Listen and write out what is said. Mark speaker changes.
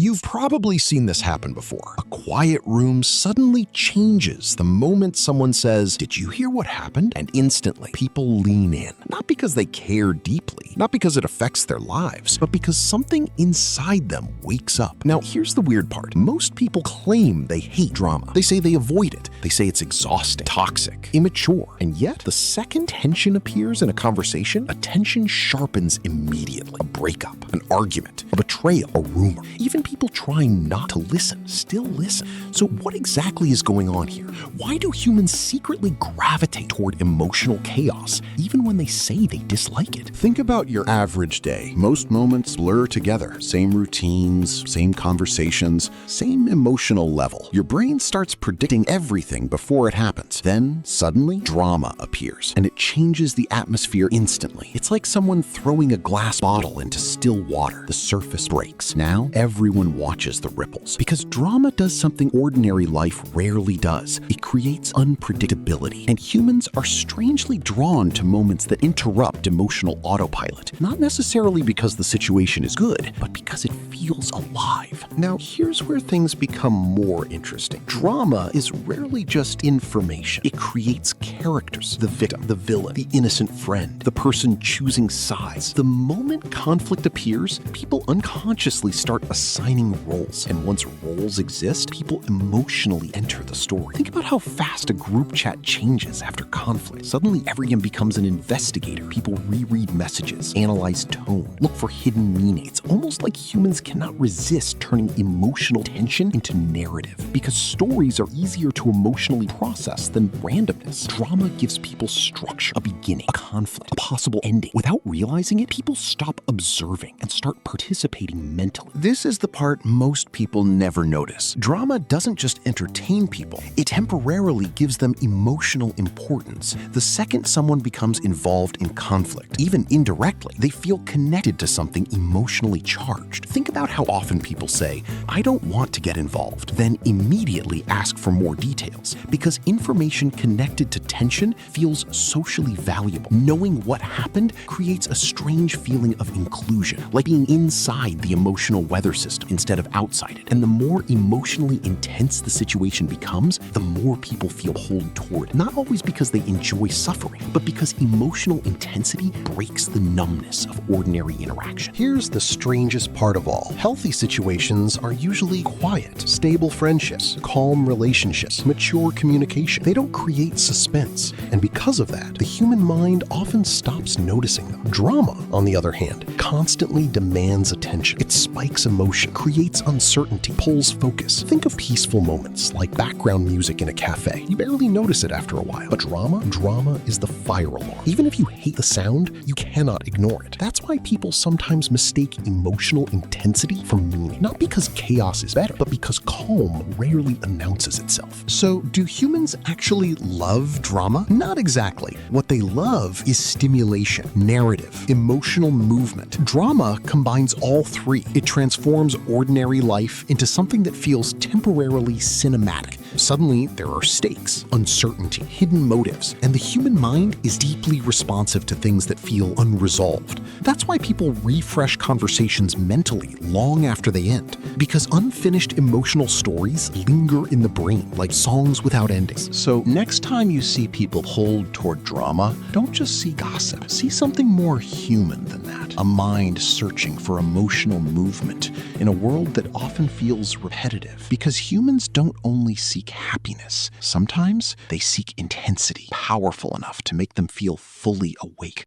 Speaker 1: You've probably seen this happen before. A quiet room suddenly changes the moment someone says, "Did you hear what happened?" And instantly, people lean in. Not because they care deeply, not because it affects their lives, but because something inside them wakes up. Now, here's the weird part. Most people claim they hate drama. They say they avoid it. They say it's exhausting, toxic, immature. And yet, the second tension appears in a conversation, attention sharpens immediately. A breakup, an argument, a betrayal, a rumor. Even people trying not to listen still listen. So what exactly is going on here? Why do humans secretly gravitate toward emotional chaos, even when they say they dislike it?
Speaker 2: Think about your average day. Most moments blur together. Same routines, same conversations, same emotional level. Your brain starts predicting everything before it happens. Then, suddenly, drama appears, and it changes the atmosphere instantly. It's like someone throwing a glass bottle into still water. The surface breaks. Now, everyone watches the ripples. Because drama does something ordinary life rarely does. It creates unpredictability. And humans are strangely drawn to moments that interrupt emotional autopilot. Not necessarily because the situation is good, but because it feels alive.
Speaker 1: Now, here's where things become more interesting. Drama is rarely just information. It creates characters. The victim, the villain, the innocent friend, the person choosing sides. The moment conflict appears, people unconsciously start assigning roles. And once roles exist, people emotionally enter the story. Think about how fast a group chat changes after conflict. Suddenly, everyone becomes an investigator. People reread messages, analyze tone, look for hidden meaning. It's almost like humans cannot resist turning emotional tension into narrative, because stories are easier to emotionally process than randomness. Drama gives people structure, a beginning, a conflict, a possible ending. Without realizing it, people stop observing and start participating mentally. This is the part most people never notice. Drama doesn't just entertain people, it temporarily gives them emotional importance. The second someone becomes involved in conflict, even indirectly, they feel connected to something emotionally charged. Think about how often people say, "I don't want to get involved," then immediately ask for more details, because information connected to tension feels socially valuable. Knowing what happened creates a strange feeling of inclusion, like being inside the emotional weather system instead of outside it. And the more emotionally intense the situation becomes, the more people feel pulled toward it. Not always because they enjoy suffering, but because emotional intensity breaks the numbness of ordinary interaction. Here's the strangest part of all. Healthy situations are usually quiet, stable friendships, calm relationships, mature communication. They don't create suspense. And because of that, the human mind often stops noticing them. Drama, on the other hand, constantly demands attention. It spikes emotion, creates uncertainty, pulls focus. Think of peaceful moments like background music in a cafe. You barely notice it after a while. But drama is the fire alarm. Even if you hate the sound, you cannot ignore it. That's why people sometimes mistake emotional intensity for meaning. Not because chaos is better, but because calm rarely announces itself. So, do humans actually love drama? Not exactly. What they love is stimulation, narrative, emotional movement. Drama combines all three. It transforms ordinary life into something that feels temporarily cinematic. Suddenly, there are stakes, uncertainty, hidden motives, and the human mind is deeply responsive to things that feel unresolved. That's why people refresh conversations mentally long after they end, because unfinished emotional stories linger in the brain like songs without endings.
Speaker 2: So next time you see people pulled toward drama, don't just see gossip. See something more human than that. A mind searching for emotional movement in a world that often feels repetitive. Because humans don't only seek happiness. Sometimes they seek intensity, powerful enough to make them feel fully awake.